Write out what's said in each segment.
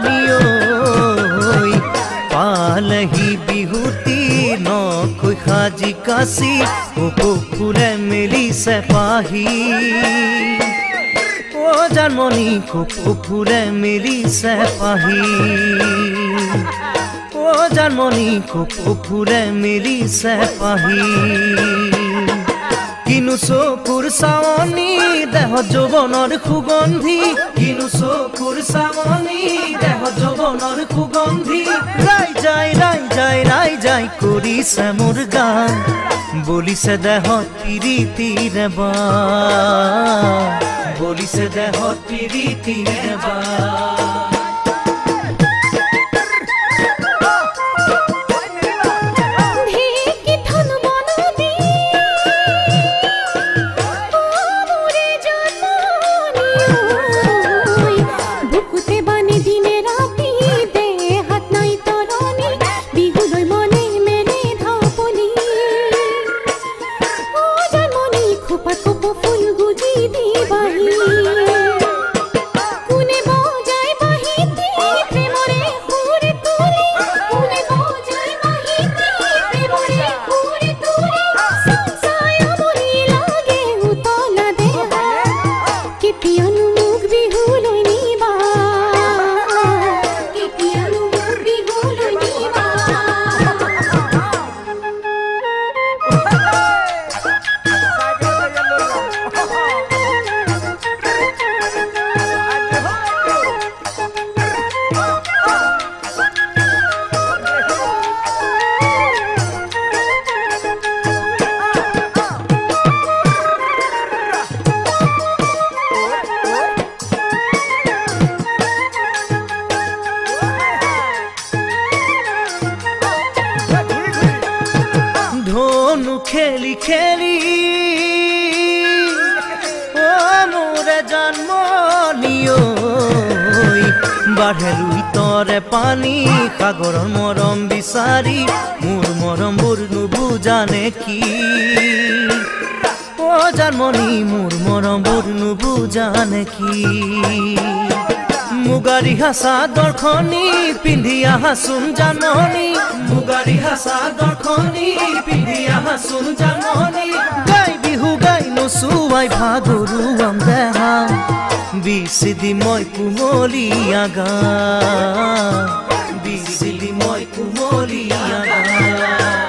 নিয়ৈ পালেহি বিহুতি নকৈ সাজি কাচি কপৌফুলে মেলিছে পাহি ও জানমণি কপৌফুলে মেলিছে পাহি ও জানমণি কপৌফুলে মেলিছে পাহি কিনো চকুৰ চাৱনি দেহ যৌৱনৰ সুগন্ধি কিনো চকুৰ চাৱনি দেহ যৌৱনৰ সুগন্ধি ৰাই যায় কৰিছে মোৰ গান বলিছে দেহত প্ৰীতিৰে বাণ বলিছে দেহত প্ৰীতিৰে বাণ খেলি খেলি ও মোৰে জন্মনিয়ৈ বাঢ়ে লুই তৰে পানী সাগৰৰ মৰম বিচাৰি মোৰ মৰমবোৰ নুবুজানে কি ও জানমণি মোৰ মৰমবোৰ নুবুজানে কি মুগাৰী চাদৰখনি পিন্ধি আহাচোন জাননী মুগাৰী চাদৰখনি পিন্ধি আহাচোন জাননী গাই বিহু গাই নচুৱাই ভাগৰুৱাম দেহা বিচিদি মই কুমলীয়া গান বিচিদি মই কুমলীয়া গান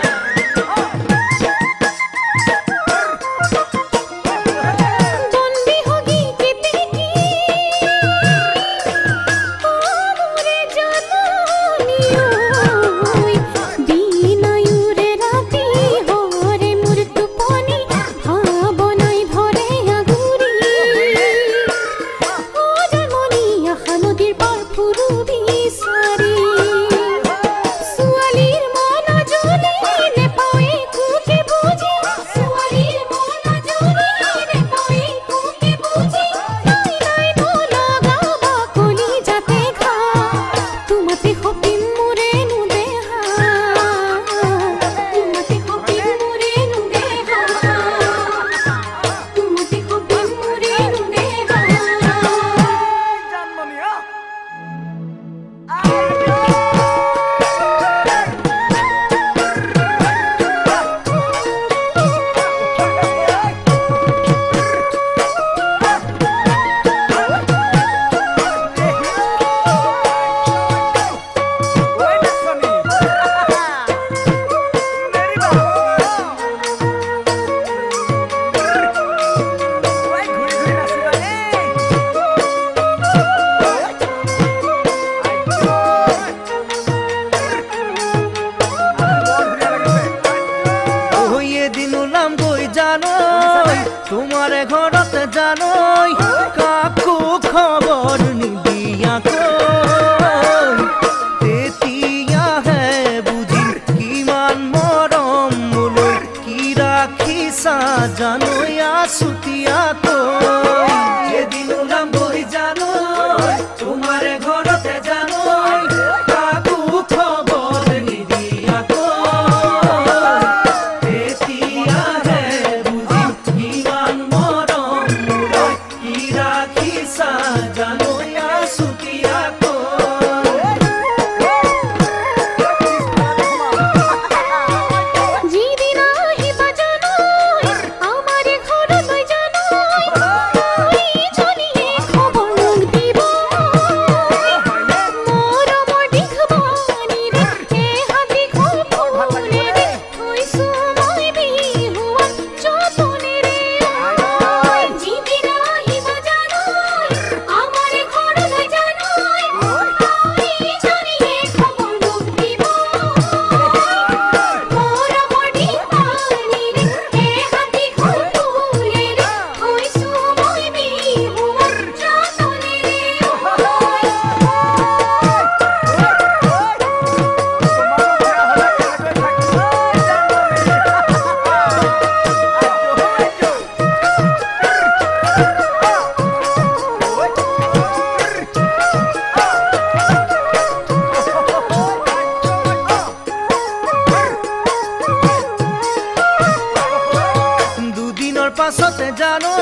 পাছতে জানো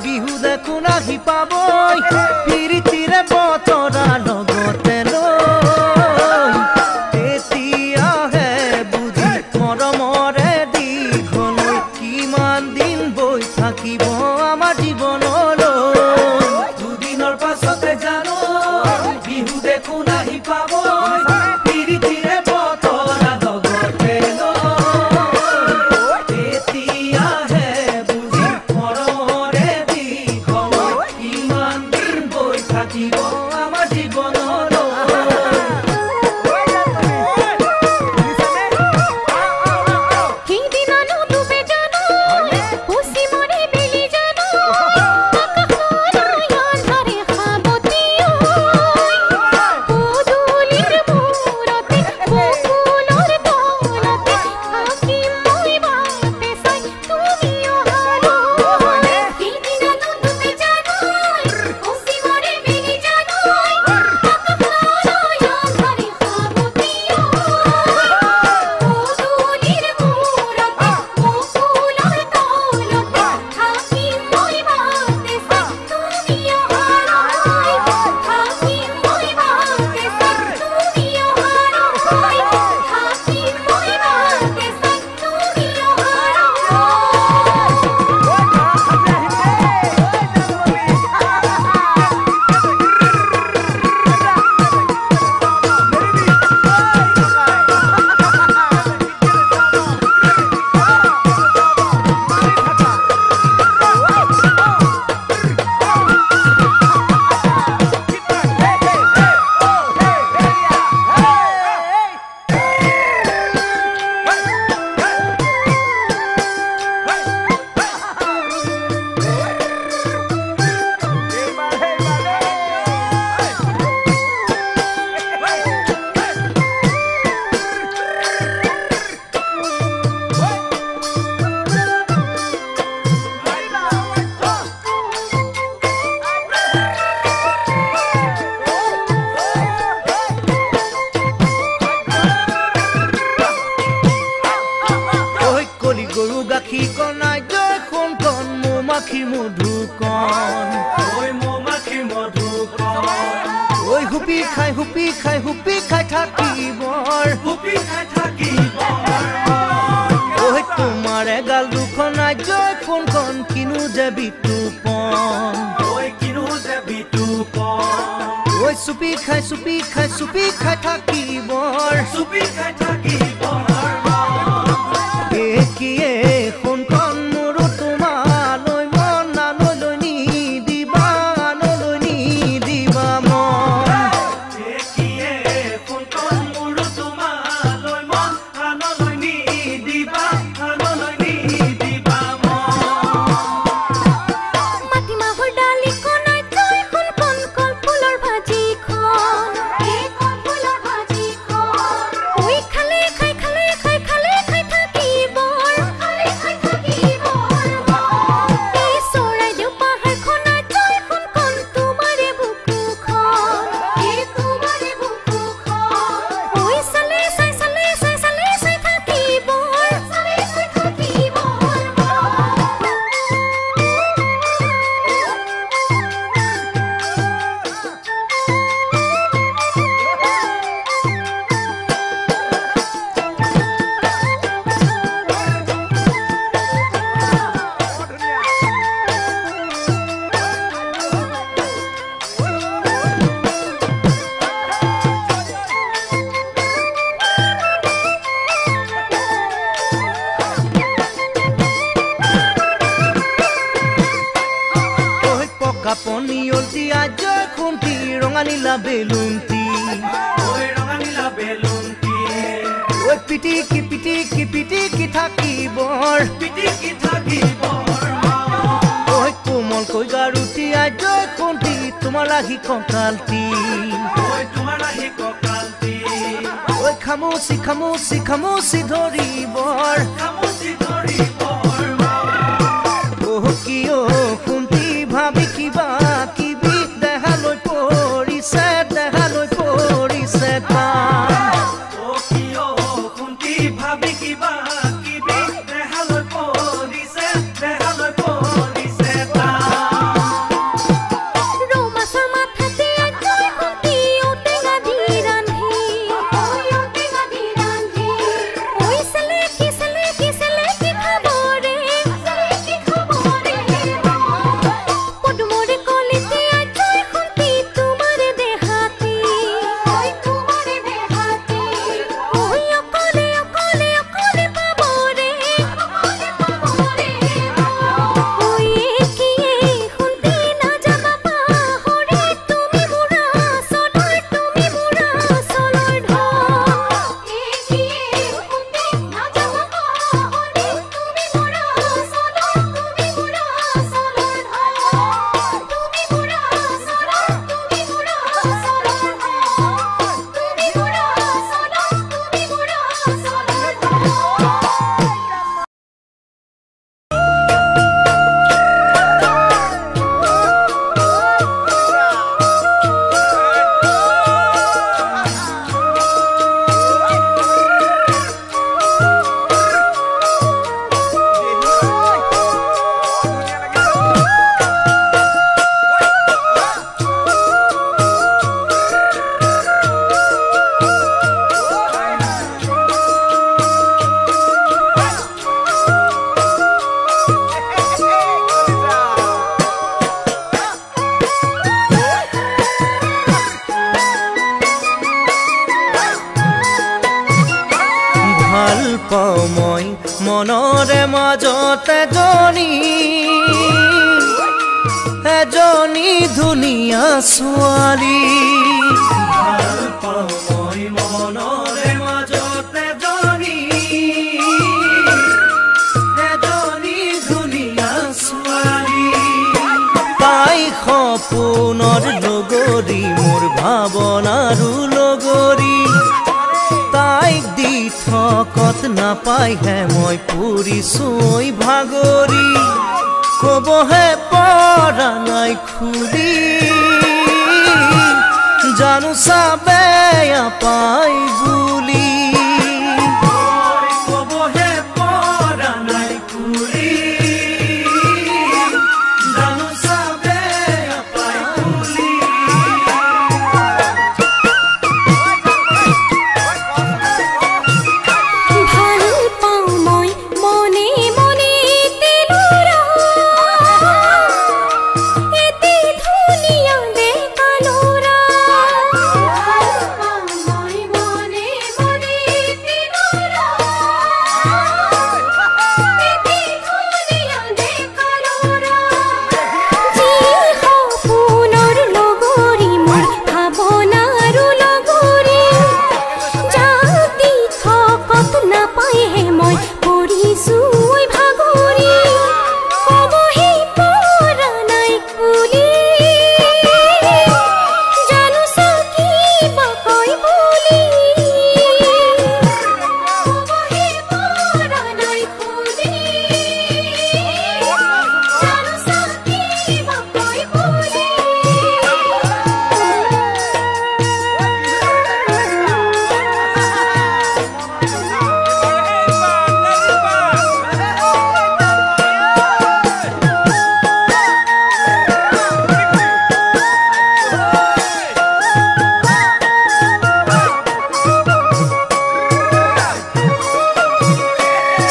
বিহু দেখোন আহি পাবই পিৰিতিৰে বতৰা লগতে লৈ তেতিয়াহে বুজি মৰমৰে দীঘলৈ কিমান দিন বৈ থাকিব আমাৰ জীৱনলৈ দুদিনৰ পাছতে জানো বিহু দেখোন আহি পাবই পিৰিতিৰে বতৰা লগতে লৈ তেতিয়াহে বুজি মৰমৰে দীঘলৈ কিমান দিন বৈ থাকিব আমাৰ জীৱনলৈ গৰু গাখীৰ কনাই জয় কোন কণ মৌমাখিৰ মধুকণ ঐ মৌমাখিৰ মধুকণ ঐ হুপি খাই থাকিবৰ ঐ তোমাৰ এগাল দুখনাই জয় কোন কণ কিনো যে বিতুপন ঐ চুপি খাই থাকিবৰ কিয়ে কোন কণ মোৰো তোমালৈ মন আনলৈ নিদিবা মন কিয়ে কোন কণ মোৰো তোমালৈ মন আনলৈ নিদিবা মন মাটিমাহৰ ডালি কণাই তই কোন কণ কলফুলৰ ভাজিখন ঐ খালে খাই কাপনি অলতিয়া জয় খুন্তি ৰঙা নীলা বেলুন্তি ঐ পিটিকি থাকিবৰ ঐ কোমলকৈ গাৰুতিয়া জয় খুন্তি তোমাৰ লাগি কঁকালটি ঐ খামুচি ধৰিবৰ কিয় খুন্তি ভাবি কিবা কিবি দেহালৈ পৰিছে ভাবি কিবা কিবি দেহালৈ পৰিছে মনৰে মাজত এজনী ধুনীয়া ছোৱালী ভাল পাওঁ মই মনৰে মাজত এজনী ধুনীয়া ছোৱালী তাই সপোনৰ লগৰী মোৰ ভাৱনাৰো লগৰী তাইক দি থকত নাপাইহে মই পৰিছো ভাগৰি কবহে পৰা নাই খুলি জানো চাবে পাই বুলি কবহে পৰা নাই খুলি জানো চাবে পাই বুলি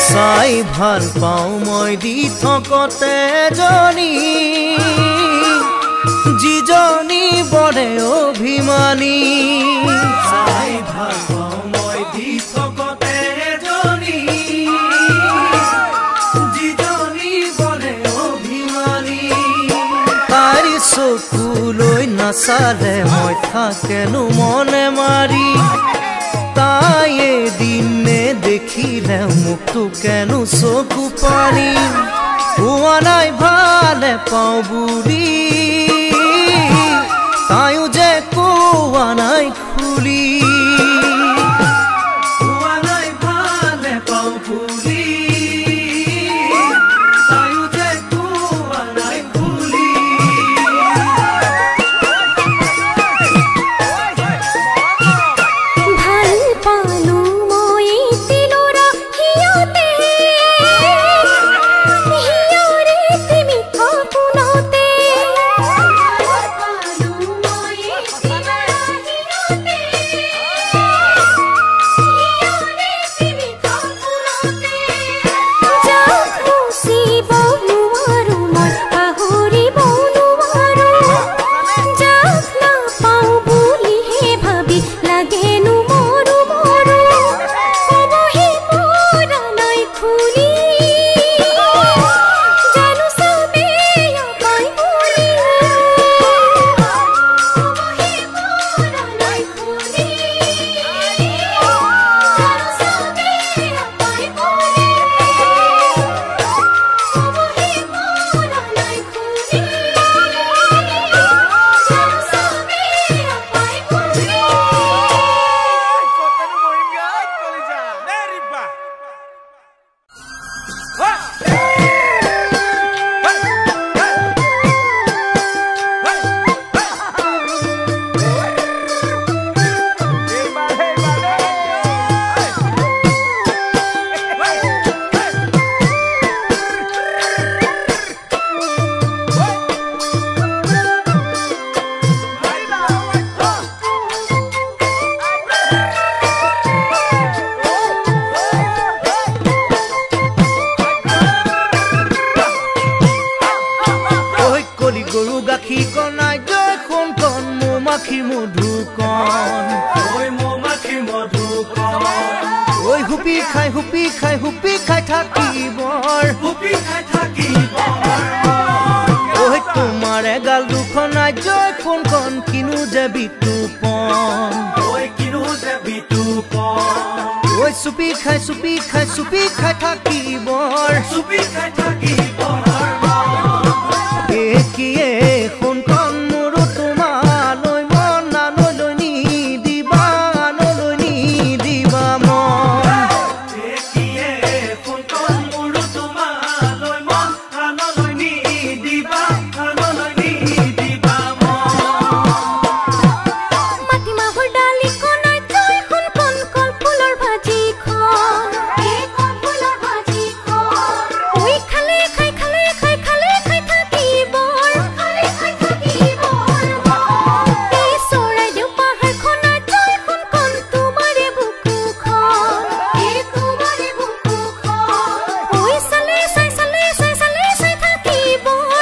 চাই ভাল পাওঁ মই দি থকতে এজনী যিজনী বৰে অভিমানী চাই ভাল পাওঁ মই দি থকতে এজনী যিজনী বৰে অভিমানী তাইৰ চকুলৈ নাচালে মই থাকেনো মনে মাৰি তাই এদিনে দেখিলে মুখটো কেনো চকু পানী হোৱা নাই ভালে পাওঁ বুলি তাইও যে কোৱা নাই খুলি হোৱা নাই ভালে পাওঁ বুলি তাইও যে কোৱা নাই খুলি মই হুপি খাই থাকিবৰ ঐ তোমাৰ এগাল দুখন আজয় কোনখন কিনো যে বিতুপন ঐ চুপি খাই থাকিবৰ কিয়ে কোনখন মোৰো তোমালৈ মন আনলৈ নিদিবা মন মাটিমাহৰ ডালিখন আজয় কোনখন কলফুলৰ ভাজিখন ঐ খালে খাই থাকিবৰ এই চৰাইদেউ পাহাৰখন আজয় কোনখন তোমাৰে বুকুখন ঐ চালে চাই থাকিবৰ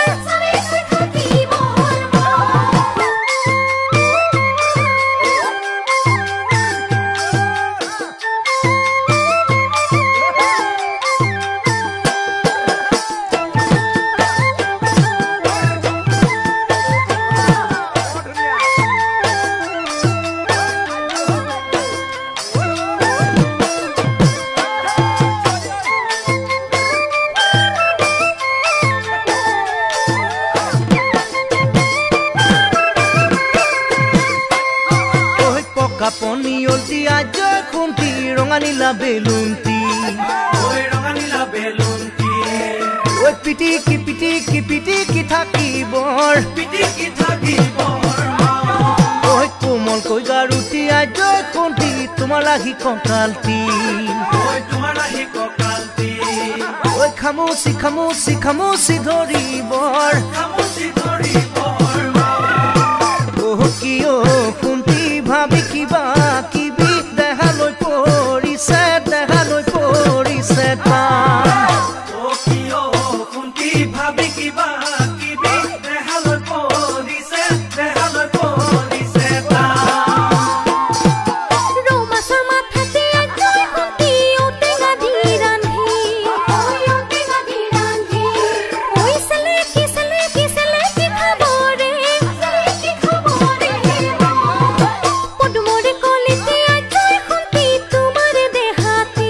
কাপনি অলটি আজয় খুন্তি ৰঙা নীলা বেলুন্তি ঐ পিটিকি থাকিবৰ ঐ কোমলকৈ গাৰুটি আজয় খুন্তি তোমাৰ লাগি কঁকালটি ঐ খামুচি ধৰিবৰ কিয় খুন্তি ভাবি কিবা কিবি দেহালৈ পৰিছে ৰৌমাছৰ মাথাতে আজয় খুন্তি ঔটেঙা দি ৰান্ধি ঐ চেলেকি খাবৰে পদুমৰে কলিতে আজয় খুন্তি তোমাৰে দেহাতি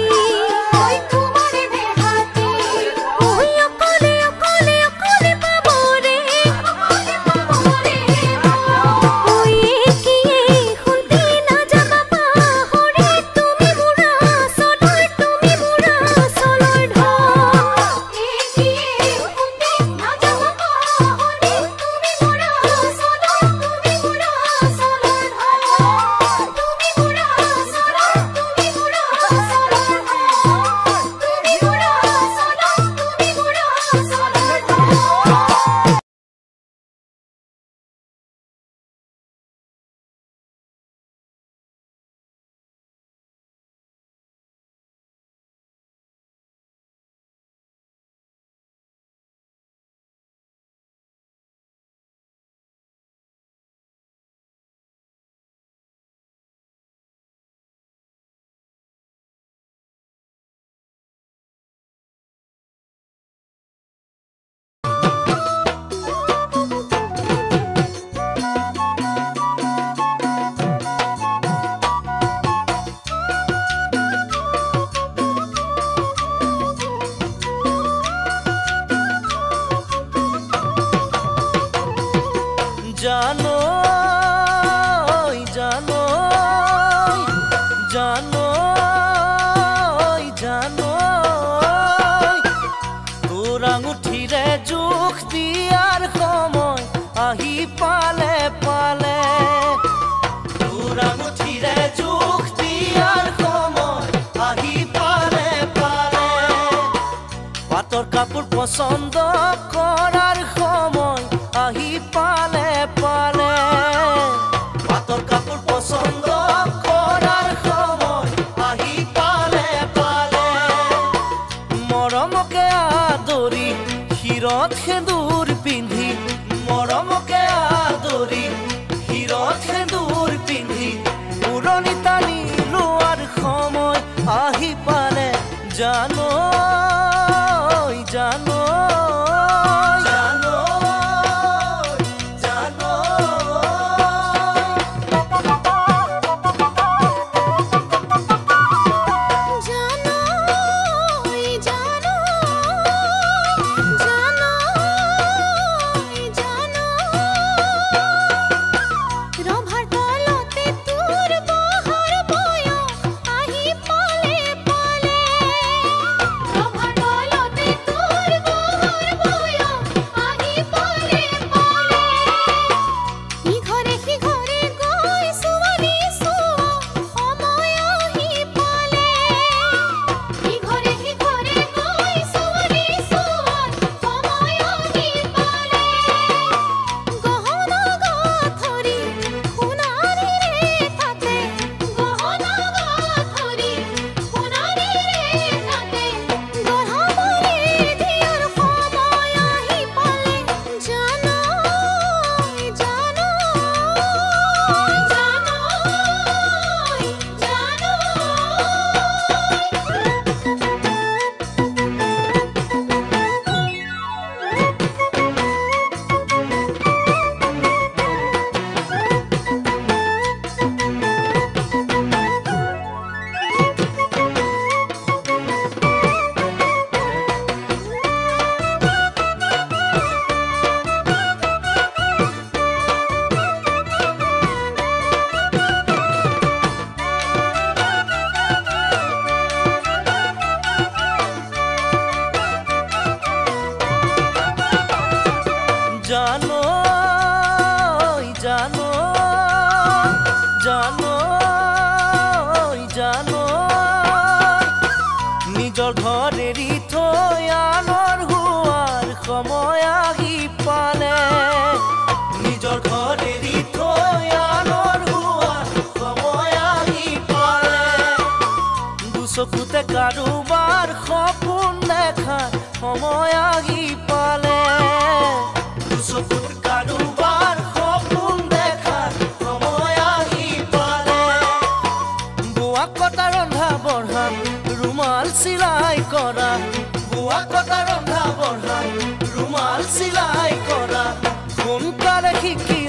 ঐ অকলে পাবৰে ঐ কিয়ে খুন্তি নাযাবা পাহৰি তুমি মোৰা চলৰ তোৰ আঙুঠিৰে জোখ দিয়াৰ সময় আহি পালে তোৰ আঙুঠিৰে জোখ দিয়াৰ সময় আহি পালে পাটৰ কাপোৰ পছন্দ কৰাৰ সময় আহি পালে পাটৰ কাপোৰ পছন্দ কৰাৰ সময় আহি পালে মৰমকে আদৰি শিৰত সেন্দুৰ পিন্ধি মৰমকে আদৰি শিৰত সেন্দুৰ পিন্ধি পুৰণি টানি লোৱাৰ সময় আহি পালে জানো নিজৰ ঘৰ এৰি থৈ আনৰ হোৱাৰ সময় আহি পালে নিজৰ ঘৰ এৰি থৈ আনৰ হোৱাৰ সময় আহি পালে দুচকুতে কাৰোবাৰ সপোন দেখাৰ সময় আহি পালে দুচকুত কাৰোবাৰ সপোন দেখাৰ সময় আহি পালে বোৱা কটা ৰন্ধা বঢ়া ৰুমাল চিলাই কৰা বোৱা কটা ৰন্ধা বঢ়া ৰুমাল চিলাই কৰা সোনকালে শিকি